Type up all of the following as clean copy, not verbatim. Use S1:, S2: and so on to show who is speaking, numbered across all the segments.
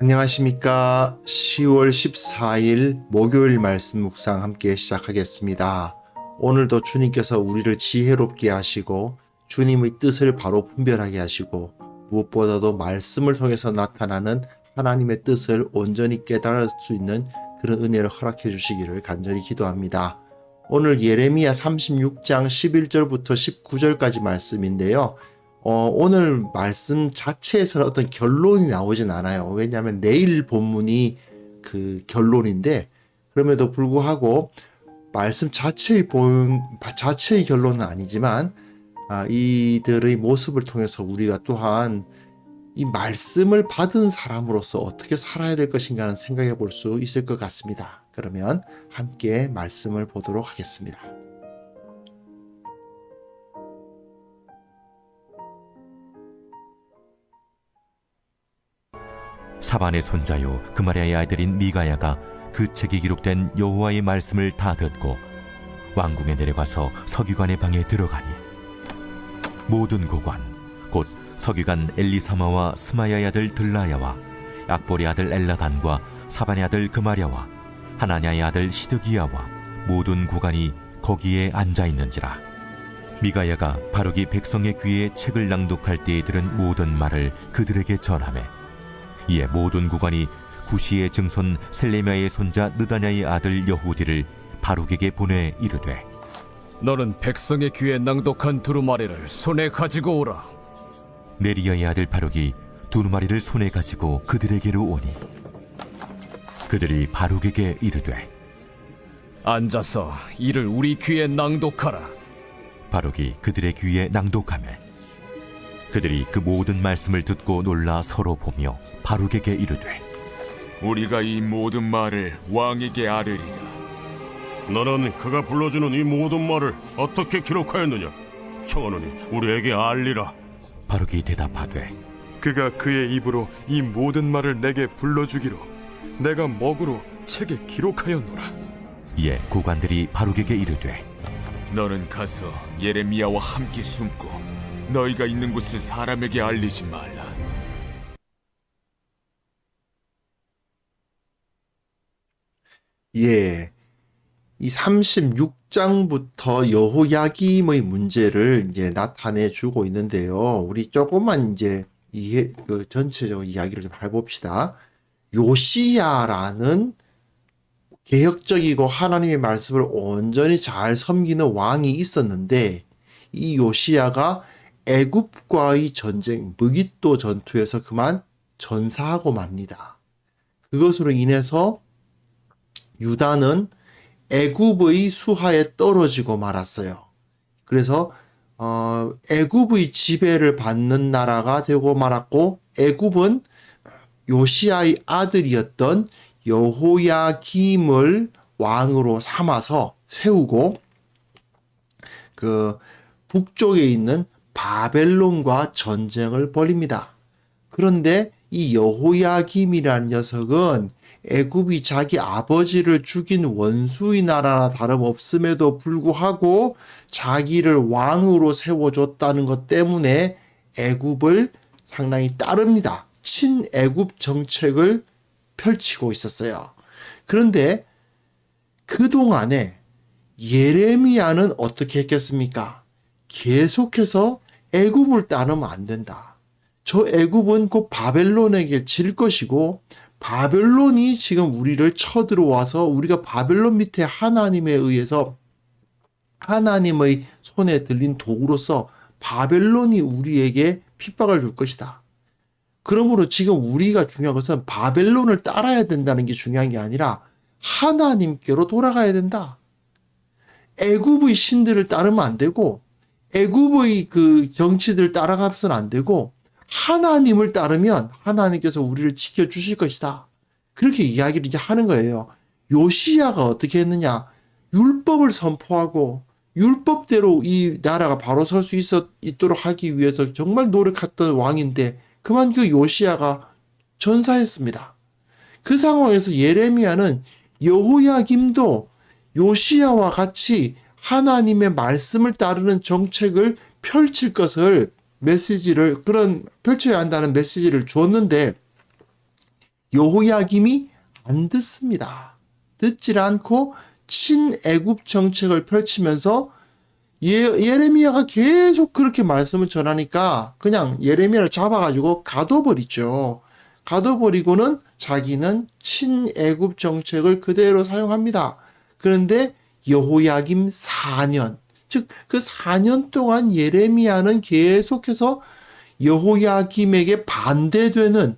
S1: 안녕하십니까. 10월 14일 목요일 말씀 묵상 함께 시작하겠습니다. 오늘도 주님께서 우리를 지혜롭게 하시고 주님의 뜻을 바로 분별하게 하시고 무엇보다도 말씀을 통해서 나타나는 하나님의 뜻을 온전히 깨달을 수 있는 그런 은혜를 허락해 주시기를 간절히 기도합니다. 오늘 예레미야 36장 11절부터 19절까지 말씀인데요. 오늘 말씀 자체에서는 어떤 결론이 나오진 않아요. 왜냐하면 내일 본문이 그 결론인데, 그럼에도 불구하고 말씀 자체의 결론은 아니지만 이들의 모습을 통해서 우리가 또한 이 말씀을 받은 사람으로서 어떻게 살아야 될 것인가는 생각해 볼 수 있을 것 같습니다. 그러면 함께 말씀을 보도록 하겠습니다.
S2: 사반의 손자요 그마리아의 아들인 미가야가 그 책에 기록된 여호와의 말씀을 다 듣고 왕궁에 내려가서 서기관의 방에 들어가니 모든 고관 곧 서기관 엘리사마와 스마야의 아들 들라야와 악볼의 아들 엘라단과 사반의 아들 그마랴와 하나냐의 아들 시드기야와 모든 고관이 거기에 앉아있는지라. 미가야가 바룩이 백성의 귀에 책을 낭독할 때에 들은 모든 말을 그들에게 전하매 이에 모든 고관이 구시의 증손 셀레미야의 손자 느다냐의 아들 여후디를 바룩에게 보내 이르되,
S3: 너는 백성의 귀에 낭독한 두루마리를 손에 가지고 오라.
S2: 네리야의 아들 바룩이 두루마리를 손에 가지고 그들에게로 오니 그들이 바룩에게 이르되,
S3: 앉아서 이를 우리 귀에 낭독하라.
S2: 바룩이 그들의 귀에 낭독하매 그들이 그 모든 말씀을 듣고 놀라 서로 보며 바룩에게 이르되,
S4: 우리가 이 모든 말을 왕에게 아뢰리라.
S5: 너는 그가 불러주는 이 모든 말을 어떻게 기록하였느냐? 청하노니 우리에게 알리라.
S2: 바룩이 대답하되,
S6: 그가 그의 입으로 이 모든 말을 내게 불러주기로 내가 먹으로 책에 기록하였노라.
S2: 이에 고관들이 바룩에게 이르되,
S4: 너는 가서 예레미야와 함께 숨고 너희가 있는 곳을 사람에게 알리지 말라.
S1: 예, 이 36장부터 여호야김의 문제를 이제 나타내 주고 있는데요. 우리 조금만 이제 전체적인 이야기를 좀 해봅시다. 요시야라는 개혁적이고 하나님의 말씀을 온전히 잘 섬기는 왕이 있었는데, 이 요시야가 애굽과의 전쟁, 무깃도 전투에서 그만 전사하고 맙니다. 그것으로 인해서 유다는 애굽의 수하에 떨어지고 말았어요. 그래서 애굽의 지배를 받는 나라가 되고 말았고, 애굽은 요시야의 아들이었던 여호야김을 왕으로 삼아서 세우고 그 북쪽에 있는 바벨론과 전쟁을 벌입니다. 그런데 이 여호야김이라는 녀석은 애굽이 자기 아버지를 죽인 원수의 나라나 다름없음에도 불구하고 자기를 왕으로 세워줬다는 것 때문에 애굽을 상당히 따릅니다. 친애굽 정책을 펼치고 있었어요. 그런데 그동안에 예레미야는 어떻게 했겠습니까? 계속해서 애굽을 따르면 안 된다. 저 애굽은 곧 바벨론에게 질 것이고, 바벨론이 지금 우리를 쳐들어와서 우리가 바벨론 밑에 하나님에 의해서 하나님의 손에 들린 도구로서 바벨론이 우리에게 핍박을 줄 것이다. 그러므로 지금 우리가 중요한 것은 바벨론을 따라야 된다는 게 중요한 게 아니라 하나님께로 돌아가야 된다. 애굽의 신들을 따르면 안 되고, 애굽의 그 정치들을 따라가서는 안 되고, 하나님을 따르면 하나님께서 우리를 지켜주실 것이다. 그렇게 이야기를 이제 하는 거예요. 요시야가 어떻게 했느냐? 율법을 선포하고 율법대로 이 나라가 바로 설 수 있도록 하기 위해서 정말 노력했던 왕인데, 그만 그 요시야가 전사했습니다. 그 상황에서 예레미야는 여호야김도 요시야와 같이 하나님의 말씀을 따르는 정책을 펼칠 것을 펼쳐야 한다는 메시지를 줬는데, 여호야김이 안 듣습니다. 듣질 않고 친애굽 정책을 펼치면서 예레미야가 계속 그렇게 말씀을 전하니까 그냥 예레미야를 잡아가지고 가둬버리죠. 가둬버리고는 자기는 친애굽 정책을 그대로 사용합니다. 그런데 여호야김 4년, 즉 그 4년 동안 예레미야는 계속해서 여호야김에게 반대되는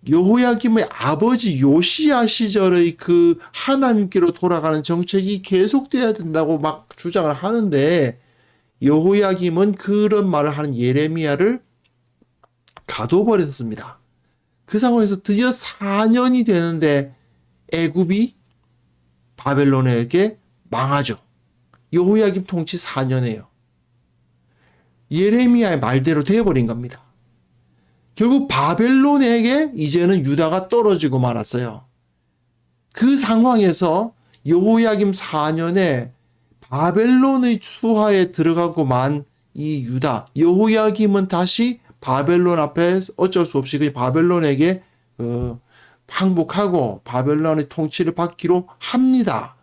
S1: 여호야김의 아버지 요시야 시절의 그 하나님께로 돌아가는 정책이 계속돼야 된다고 막 주장을 하는데 여호야김은 그런 말을 하는 예레미야를 가둬버렸습니다. 그 상황에서 드디어 4년이 되는데 애굽이 바벨론에게 망하죠. 여호야김 통치 4년이에요. 예레미야의 말대로 되어버린 겁니다. 결국 바벨론에게 이제는 유다가 떨어지고 말았어요. 그 상황에서 여호야김 4년에 바벨론의 수하에 들어가고 만 이 유다, 여호야김은 다시 바벨론 앞에 어쩔 수 없이 그 바벨론에게 항복하고 바벨론의 통치를 받기로 합니다.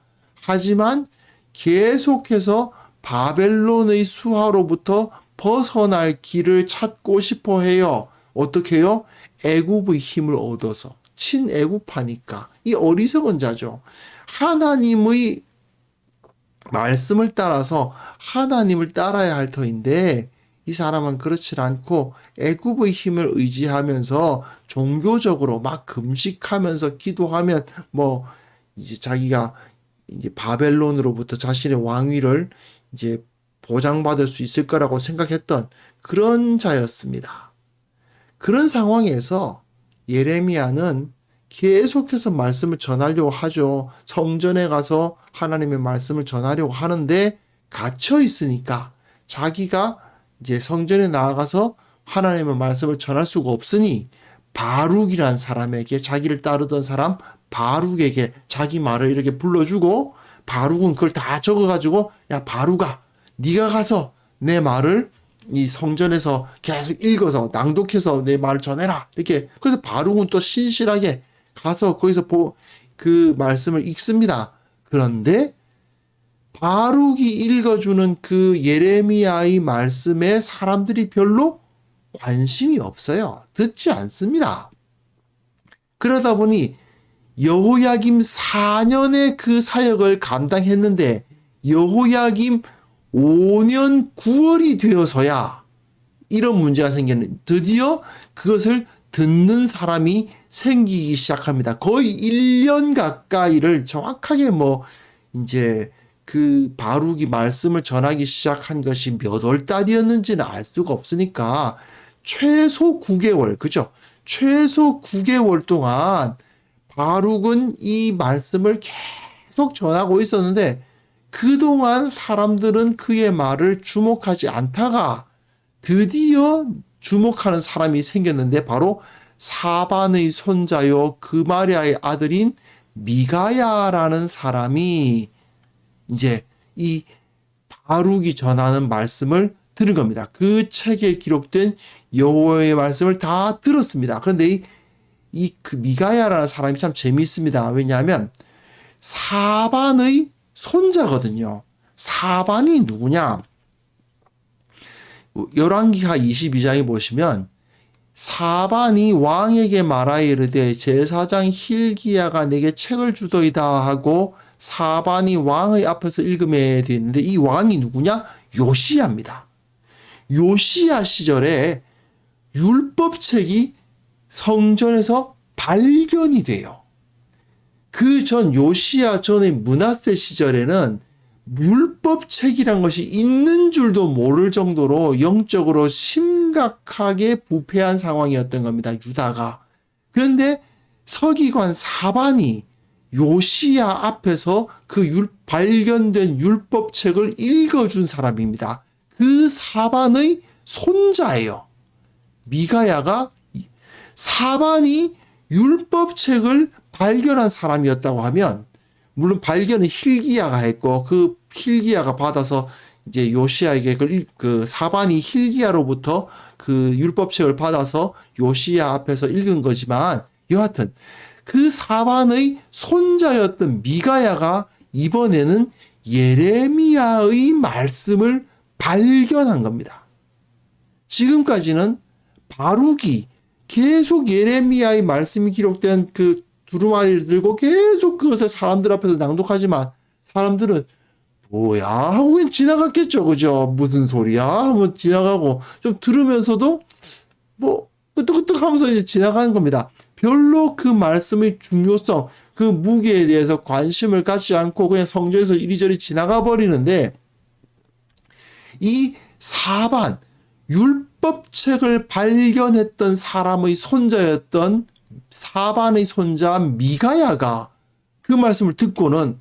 S1: 하지만 계속해서 바벨론의 수하로부터 벗어날 길을 찾고 싶어 해요. 어떻게 해요? 애굽의 힘을 얻어서. 친애굽하니까. 이 어리석은 자죠. 하나님의 말씀을 따라서 하나님을 따라야 할 터인데 이 사람은 그렇지 않고 애굽의 힘을 의지하면서 종교적으로 막 금식하면서 기도하면 뭐 이제 자기가 이제 바벨론으로부터 자신의 왕위를 이제 보장받을 수 있을 거라고 생각했던 그런 자였습니다. 그런 상황에서 예레미야는 계속해서 말씀을 전하려고 하죠. 성전에 가서 하나님의 말씀을 전하려고 하는데 갇혀 있으니까 자기가 이제 성전에 나아가서 하나님의 말씀을 전할 수가 없으니 바룩이란 사람에게 자기를 따르던 사람 바룩에게 자기 말을 이렇게 불러주고 바룩은 그걸 다 적어가지고 야 바룩아 네가 가서 내 말을 이 성전에서 계속 읽어서 낭독해서 내 말을 전해라 이렇게 그래서 바룩은 또 신실하게 가서 거기서 그 말씀을 읽습니다. 그런데 바룩이 읽어주는 그 예레미야의 말씀에 사람들이 별로 관심이 없어요. 듣지 않습니다. 그러다 보니 여호야김 4년의 그 사역을 감당했는데 여호야김 5년 9월이 되어서야 이런 문제가 생겼는데 드디어 그것을 듣는 사람이 생기기 시작합니다. 거의 1년 가까이를 정확하게 뭐 이제 그 바룩이 말씀을 전하기 시작한 것이 몇 월 달이었는지는 알 수가 없으니까 최소 9개월, 그죠? 최소 9개월 동안 바룩은 이 말씀을 계속 전하고 있었는데 그동안 사람들은 그의 말을 주목하지 않다가 드디어 주목하는 사람이 생겼는데 바로 사반의 손자요 그마랴의 아들인 미가야라는 사람이 이제 이 바룩이 전하는 말씀을 들은 겁니다. 그 책에 기록된 여호와의 말씀을 다 들었습니다. 그런데 그 미가야라는 사람이 참 재미있습니다. 왜냐하면 사반의 손자거든요. 사반이 누구냐? 열왕기하 22장에 보시면 사반이 왕에게 말하여 이르되 제사장 hil기야가 내게 책을 주더이다 하고 사반이 왕의 앞에서 읽음에 되어 있는데 이 왕이 누구냐? 요시야입니다. 요시야 시절에 율법책이 성전에서 발견이 돼요. 그 전 요시야 전의 므낫세 시절에는 율법책이란 것이 있는 줄도 모를 정도로 영적으로 심각하게 부패한 상황이었던 겁니다. 유다가. 그런데 서기관 사반이 요시야 앞에서 그 발견된 율법책을 읽어준 사람입니다. 그 사반의 손자예요. 미가야가 사반이 율법책을 발견한 사람이었다고 하면 물론 발견은 hil기야가 했고 그 hil기야가 받아서 이제 요시야에게 그 사반이 hil기야로부터 그 율법책을 받아서 요시야 앞에서 읽은 거지만 여하튼 그 사반의 손자였던 미가야가 이번에는 예레미야의 말씀을 발견한 겁니다. 지금까지는 바룩이 계속 예레미야의 말씀이 기록된 그 두루마리를 들고 계속 그것을 사람들 앞에서 낭독하지만 사람들은 뭐야 하고 그냥 지나갔겠죠. 그죠? 무슨 소리야? 하고 지나가고 좀 들으면서도 뭐 끄떡끄떡 하면서 이제 지나가는 겁니다. 별로 그 말씀의 중요성, 그 무게에 대해서 관심을 갖지 않고 그냥 성전에서 이리저리 지나가 버리는데 이 사반, 율법책을 발견했던 사람의 손자였던 사반의 손자 미가야가 그 말씀을 듣고는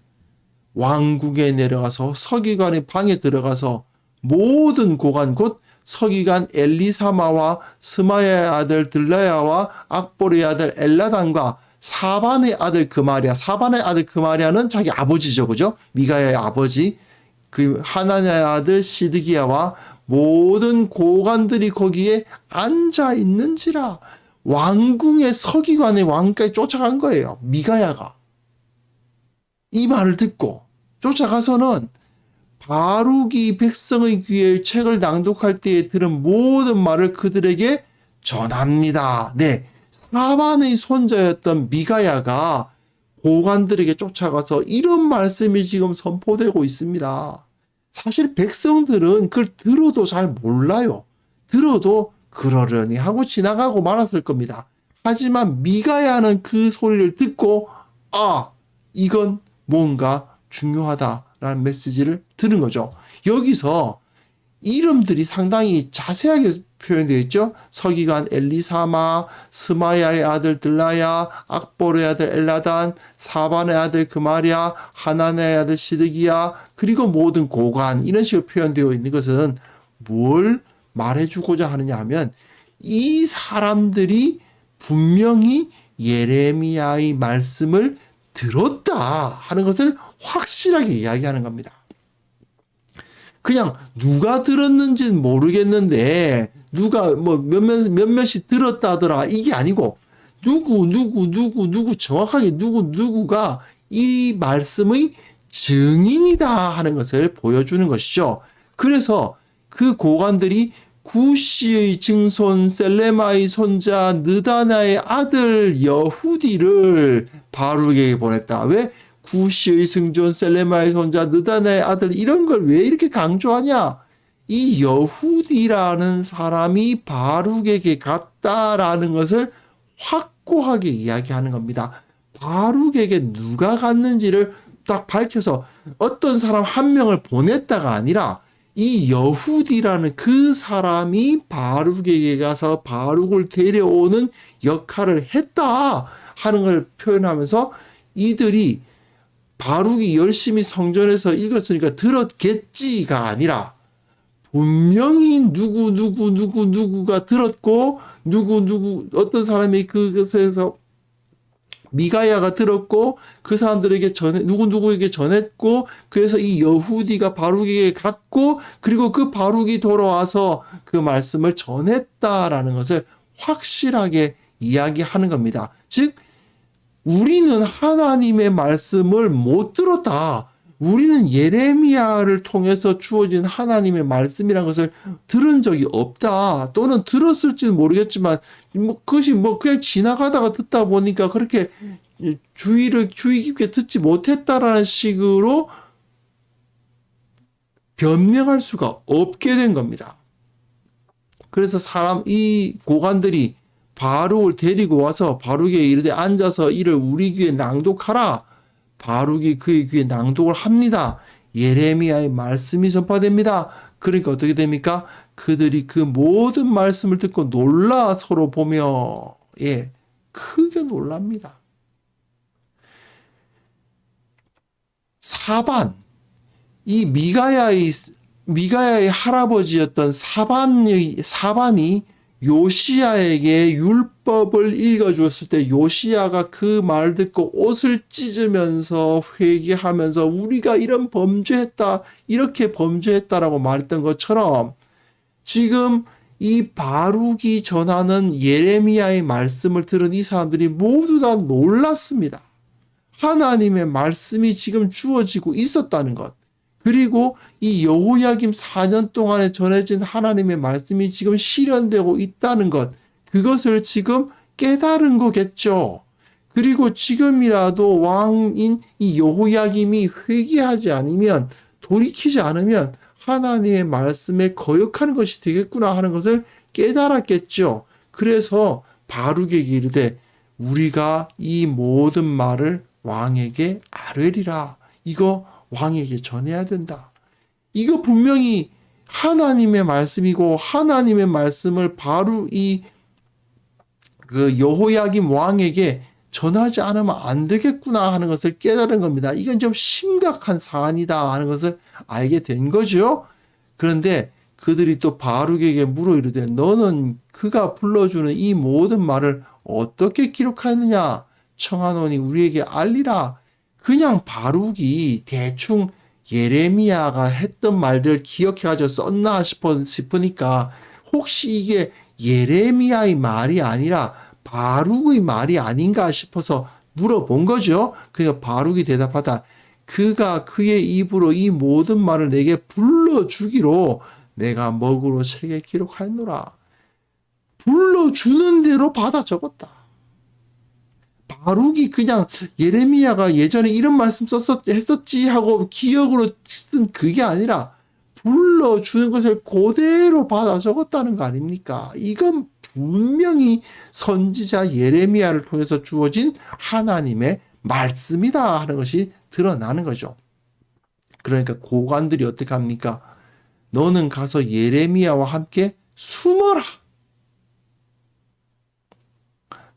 S1: 왕궁에 내려가서 서기관의 방에 들어가서 모든 고관 곧 서기관 엘리사마와 스마야의 아들 들라야와 악보르의 아들 엘라단과 사반의 아들 그마리아, 사반의 아들 그마리아는 자기 아버지죠, 그죠? 미가야의 아버지, 그 하나냐의 아들 시드기야와 모든 고관들이 거기에 앉아 있는지라. 왕궁의 서기관의 왕까지 쫓아간 거예요. 미가야가. 이 말을 듣고 쫓아가서는 바룩이 백성의 귀에 책을 낭독할 때에 들은 모든 말을 그들에게 전합니다. 네, 사반의 손자였던 미가야가 고관들에게 쫓아가서 이런 말씀이 지금 선포되고 있습니다. 사실 백성들은 그걸 들어도 잘 몰라요. 들어도 그러려니 하고 지나가고 말았을 겁니다. 하지만 미가야는 그 소리를 듣고 아, 이건 뭔가 중요하다라는 메시지를 들은 거죠. 여기서 이름들이 상당히 자세하게 표현되어 있죠. 서기관 엘리사마, 스마야의 아들 들라야, 악보르의 아들 엘라단, 사반의 아들 그마리아, 하나네의 아들 시드기야, 그리고 모든 고관, 이런 식으로 표현되어 있는 것은 뭘 말해주고자 하느냐 하면 이 사람들이 분명히 예레미야의 말씀을 들었다 하는 것을 확실하게 이야기하는 겁니다. 그냥 누가 들었는지는 모르겠는데 누가 뭐 몇몇이 들었다더라 이게 아니고 누구 정확하게 누구가 이 말씀의 증인이다 하는 것을 보여주는 것이죠. 그래서 그 고관들이 구시의 증손 셀레마의 손자 느다나의 아들 여후디를 바룩에게 보냈다. 왜? 구시의 승존 셀레마의 손자 느다나의 아들 이런 걸 왜 이렇게 강조하냐? 이 여후디라는 사람이 바룩에게 갔다라는 것을 확고하게 이야기하는 겁니다. 바룩에게 누가 갔는지를 딱 밝혀서 어떤 사람 한 명을 보냈다가 아니라 이 여후디라는 그 사람이 바룩에게 가서 바룩을 데려오는 역할을 했다 하는 걸 표현하면서 이들이 바룩이 열심히 성전에서 읽었으니까 들었겠지가 아니라 분명히 누구가 들었고 어떤 사람이 그것에서 미가야가 들었고 그 사람들에게 누구에게 전했고 그래서 이 여후디가 바룩에게 갔고 그리고 그 바룩이 돌아와서 그 말씀을 전했다라는 것을 확실하게 이야기하는 겁니다. 즉 우리는 하나님의 말씀을 못 들었다. 우리는 예레미야를 통해서 주어진 하나님의 말씀이라는 것을 들은 적이 없다. 또는 들었을지는 모르겠지만 그것이 그냥 지나가다가 듣다 보니까 그렇게 주의 깊게 듣지 못했다라는 식으로 변명할 수가 없게 된 겁니다. 그래서 이 고관들이 바룩을 데리고 와서 바룩에 이르되 앉아서 이를 우리 귀에 낭독하라. 바룩이 그의 귀에 낭독을 합니다. 예레미야의 말씀이 전파됩니다. 그러니까 어떻게 됩니까? 그들이 그 모든 말씀을 듣고 놀라 서로 보며 크게 놀랍니다. 사반, 이 미가야의 할아버지였던 사반이 요시야에게 율법을 읽어주었을 때 요시야가 그 말 듣고 옷을 찢으면서 회개하면서 우리가 이렇게 범죄했다라고 말했던 것처럼 지금 이 바룩이 전하는 예레미야의 말씀을 들은 이 사람들이 모두 다 놀랐습니다. 하나님의 말씀이 지금 주어지고 있었다는 것. 그리고 이 여호야김 4년 동안에 전해진 하나님의 말씀이 지금 실현되고 있다는 것. 그것을 지금 깨달은 거겠죠. 그리고 지금이라도 왕인 이 여호야김이 회개하지 않으면, 돌이키지 않으면 하나님의 말씀에 거역하는 것이 되겠구나 하는 것을 깨달았겠죠. 그래서 바룩에게 이르되 우리가 이 모든 말을 왕에게 아뢰리라. 이거 왕에게 전해야 된다. 이거 분명히 하나님의 말씀이고 하나님의 말씀을 바로 그 여호야김 왕에게 전하지 않으면 안 되겠구나 하는 것을 깨달은 겁니다. 이건 좀 심각한 사안이다 하는 것을 알게 된 거죠. 그런데 그들이 또 바룩에게 물어 이르되 너는 그가 불러주는 이 모든 말을 어떻게 기록하였느냐? 청하노니 우리에게 알리라. 그냥 바룩이 대충 예레미야가 했던 말들을 기억해가지고 썼나 싶으니까 혹시 이게 예레미야의 말이 아니라 바룩의 말이 아닌가 싶어서 물어본 거죠. 그러니까 바룩이 대답하다. 그가 그의 입으로 이 모든 말을 내게 불러주기로 내가 먹으로 책에 기록하였노라. 불러주는 대로 받아 적었다. 바룩이 그냥 예레미야가 예전에 이런 말씀 했었지 하고 기억으로 쓴 그게 아니라 불러주는 것을 그대로 받아 적었다는 거 아닙니까? 이건 분명히 선지자 예레미야를 통해서 주어진 하나님의 말씀이다 하는 것이 드러나는 거죠. 그러니까 고관들이 어떻게 합니까? 너는 가서 예레미야와 함께 숨어라.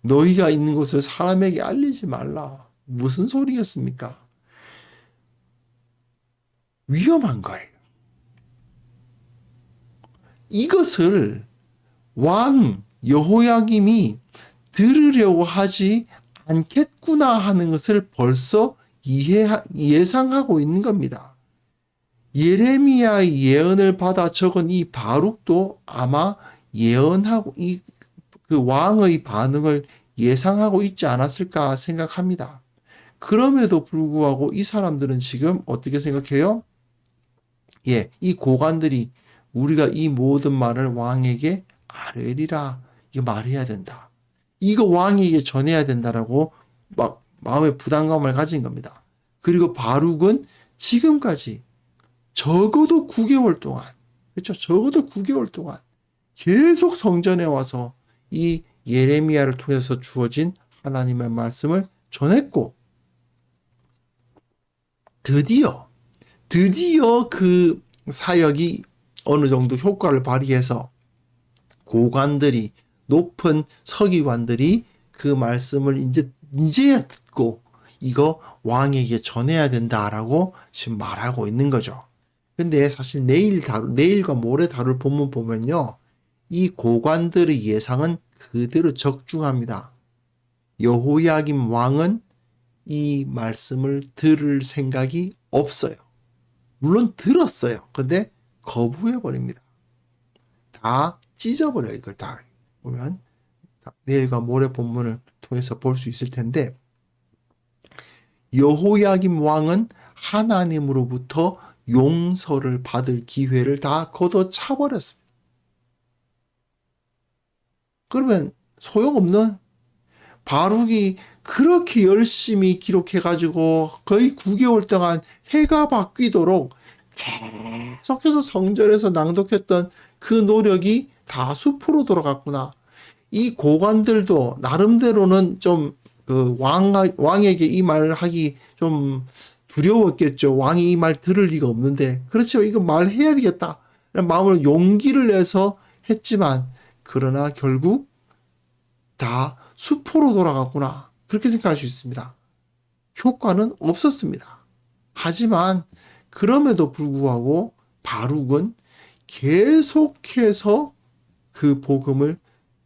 S1: 너희가 있는 곳을 사람에게 알리지 말라. 무슨 소리겠습니까? 위험한 거예요. 이것을 왕 여호야김이 들으려고 하지 않겠구나 하는 것을 벌써 예상하고 있는 겁니다. 예레미야의 예언을 받아 적은 이 바룩도 아마 예언하고 그 왕의 반응을 예상하고 있지 않았을까 생각합니다. 그럼에도 불구하고 이 사람들은 지금 어떻게 생각해요? 이 고관들이 우리가 이 모든 말을 왕에게 아뢰리라. 이거 말해야 된다. 이거 왕에게 전해야 된다라고 막 마음의 부담감을 가진 겁니다. 그리고 바룩은 지금까지 적어도 9개월 동안, 그렇죠? 적어도 9개월 동안 계속 성전에 와서 이 예레미야를 통해서 주어진 하나님의 말씀을 전했고, 드디어 그 사역이 어느 정도 효과를 발휘해서 고관들이, 높은 서기관들이 그 말씀을 이제야 듣고 이거 왕에게 전해야 된다라고 지금 말하고 있는 거죠. 근데 사실 내일과 모레 다룰 본문 보면요, 이 고관들의 예상은 그대로 적중합니다. 여호야김 왕은 이 말씀을 들을 생각이 없어요. 물론 들었어요. 근데 거부해버립니다. 다 찢어버려요. 이걸 다 보면 내일과 모레 본문을 통해서 볼 수 있을 텐데, 여호야김 왕은 하나님으로부터 용서를 받을 기회를 다 걷어차버렸습니다. 그러면 소용없는, 바룩이 그렇게 열심히 기록해가지고 거의 9개월 동안 해가 바뀌도록 계속해서 성전에서 낭독했던 그 노력이 다 수포로 돌아갔구나. 이 고관들도 나름대로는 좀 그 왕에게 이 말을 하기 좀 두려웠겠죠. 왕이 이 말 들을 리가 없는데, 그렇죠. 이거 말해야 되겠다. 마음으로 용기를 내서 했지만, 그러나 결국 다 수포로 돌아갔구나. 그렇게 생각할 수 있습니다. 효과는 없었습니다. 하지만 그럼에도 불구하고 바룩은 계속해서 그 복음을,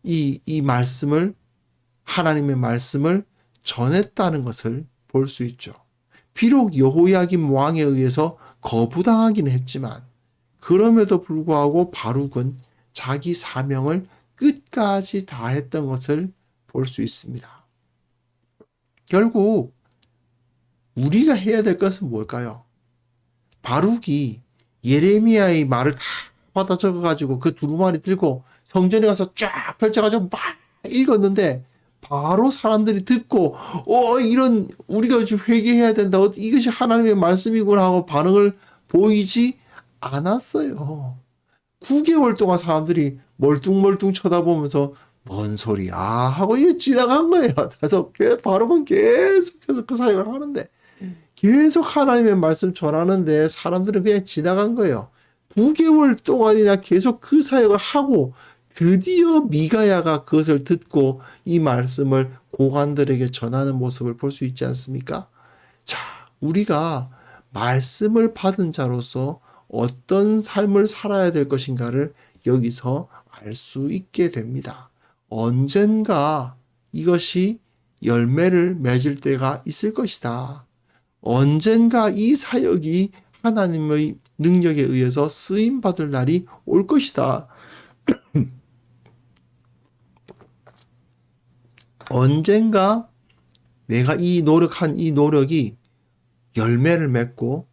S1: 이 말씀을, 하나님의 말씀을 전했다는 것을 볼 수 있죠. 비록 여호야김 왕에 의해서 거부당하기는 했지만, 그럼에도 불구하고 바룩은 자기 사명을 끝까지 다했던 것을 볼 수 있습니다. 결국 우리가 해야 될 것은 뭘까요? 바룩이 예레미야의 말을 다 받아 적어가지고 그 두루마리 들고 성전에 가서 쫙 펼쳐가지고 막 읽었는데 바로 사람들이 듣고 이런 우리가 지금 회개해야 된다. 이것이 하나님의 말씀이구나 하고 반응을 보이지 않았어요. 9개월 동안 사람들이 멀뚱멀뚱 쳐다보면서 뭔 소리야 하고 이거 지나간 거예요. 그래서 바룩은 계속해서 그 사역을 하는데 계속 하나님의 말씀 전하는데 사람들은 그냥 지나간 거예요. 9개월 동안이나 계속 그 사역을 하고 드디어 미가야가 그것을 듣고 이 말씀을 고관들에게 전하는 모습을 볼 수 있지 않습니까? 자, 우리가 말씀을 받은 자로서 어떤 삶을 살아야 될 것인가를 여기서 알 수 있게 됩니다. 언젠가 이것이 열매를 맺을 때가 있을 것이다. 언젠가 이 사역이 하나님의 능력에 의해서 쓰임받을 날이 올 것이다. 언젠가 내가 노력한 이 노력이 열매를 맺고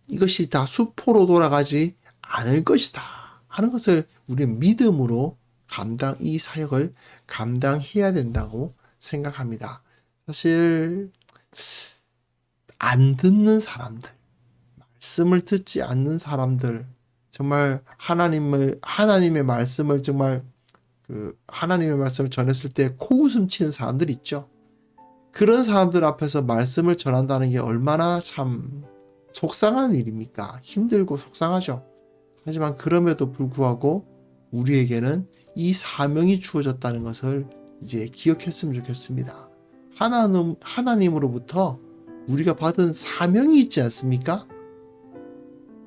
S1: 이것이 다 수포로 돌아가지 않을 것이다 하는 것을 우리는 믿음으로 이 사역을 감당해야 된다고 생각합니다. 사실 안 듣는 사람들, 말씀을 듣지 않는 사람들, 정말 하나님의 말씀을 정말 하나님의 말씀을 전했을 때 코웃음 치는 사람들 있죠. 그런 사람들 앞에서 말씀을 전한다는 게 얼마나 참 속상한 일입니까? 힘들고 속상하죠. 하지만 그럼에도 불구하고 우리에게는 이 사명이 주어졌다는 것을 이제 기억했으면 좋겠습니다. 하나님으로부터 우리가 받은 사명이 있지 않습니까?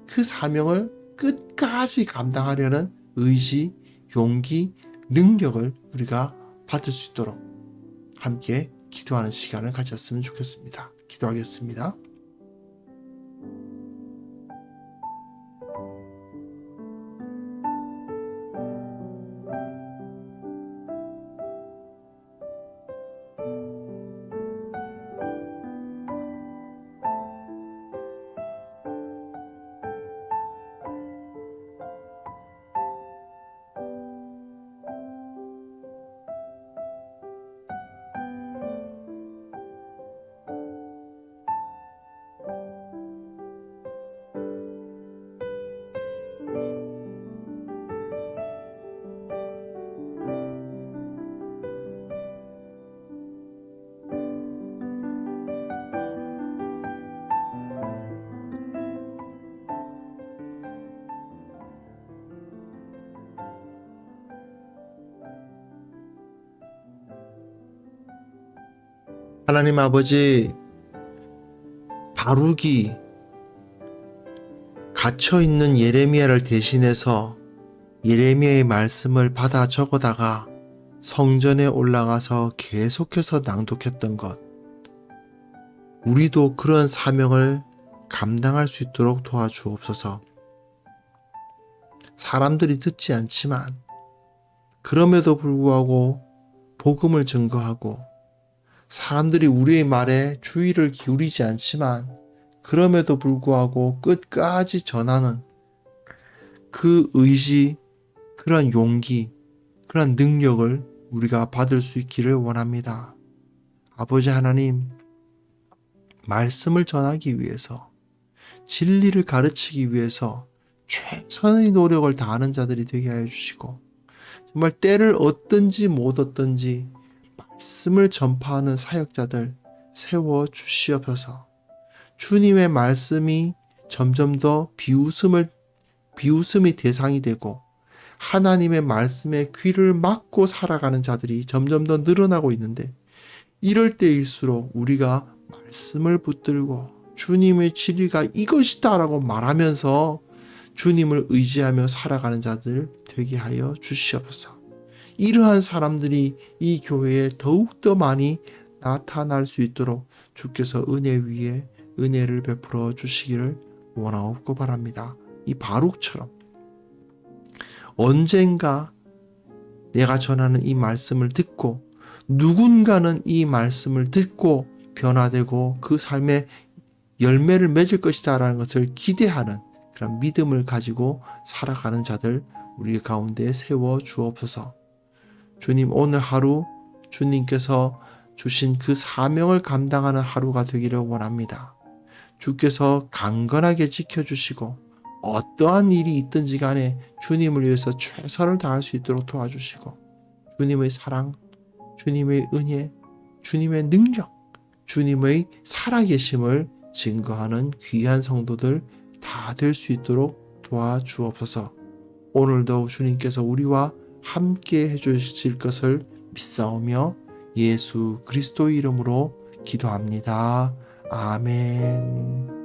S1: 그 사명을 끝까지 감당하려는 의지, 용기, 능력을 우리가 받을 수 있도록 함께 기도하는 시간을 가졌으면 좋겠습니다. 기도하겠습니다. 하나님 아버지, 바룩이 갇혀있는 예레미야를 대신해서 예레미야의 말씀을 받아 적어다가 성전에 올라가서 계속해서 낭독했던 것, 우리도 그런 사명을 감당할 수 있도록 도와주옵소서. 사람들이 듣지 않지만 그럼에도 불구하고 복음을 증거하고 사람들이 우리의 말에 주의를 기울이지 않지만 그럼에도 불구하고 끝까지 전하는 그 의지, 그런 용기, 그런 능력을 우리가 받을 수 있기를 원합니다. 아버지 하나님, 말씀을 전하기 위해서, 진리를 가르치기 위해서 최선의 노력을 다하는 자들이 되게 하여 주시고, 정말 때를 얻든지 못 얻든지 말씀을 전파하는 사역자들 세워 주시옵소서. 주님의 말씀이 점점 더 비웃음의 대상이 되고 하나님의 말씀에 귀를 막고 살아가는 자들이 점점 더 늘어나고 있는데, 이럴 때일수록 우리가 말씀을 붙들고 주님의 진리가 이것이다 라고 말하면서 주님을 의지하며 살아가는 자들 되게 하여 주시옵소서. 이러한 사람들이 이 교회에 더욱더 많이 나타날 수 있도록 주께서 은혜 위에 은혜를 베풀어 주시기를 원하옵고 바랍니다. 이 바룩처럼 언젠가 내가 전하는 이 말씀을 듣고 누군가는 이 말씀을 듣고 변화되고 그 삶의 열매를 맺을 것이다 라는 것을 기대하는 그런 믿음을 가지고 살아가는 자들 우리 가운데 세워 주옵소서. 주님, 오늘 하루 주님께서 주신 그 사명을 감당하는 하루가 되기를 원합니다. 주께서 강건하게 지켜주시고 어떠한 일이 있든지 간에 주님을 위해서 최선을 다할 수 있도록 도와주시고 주님의 사랑, 주님의 은혜, 주님의 능력, 주님의 살아계심을 증거하는 귀한 성도들 다 될 수 있도록 도와주옵소서. 오늘도 주님께서 우리와 함께 해주실 것을 믿사오며 예수 그리스도의 이름으로 기도합니다. 아멘.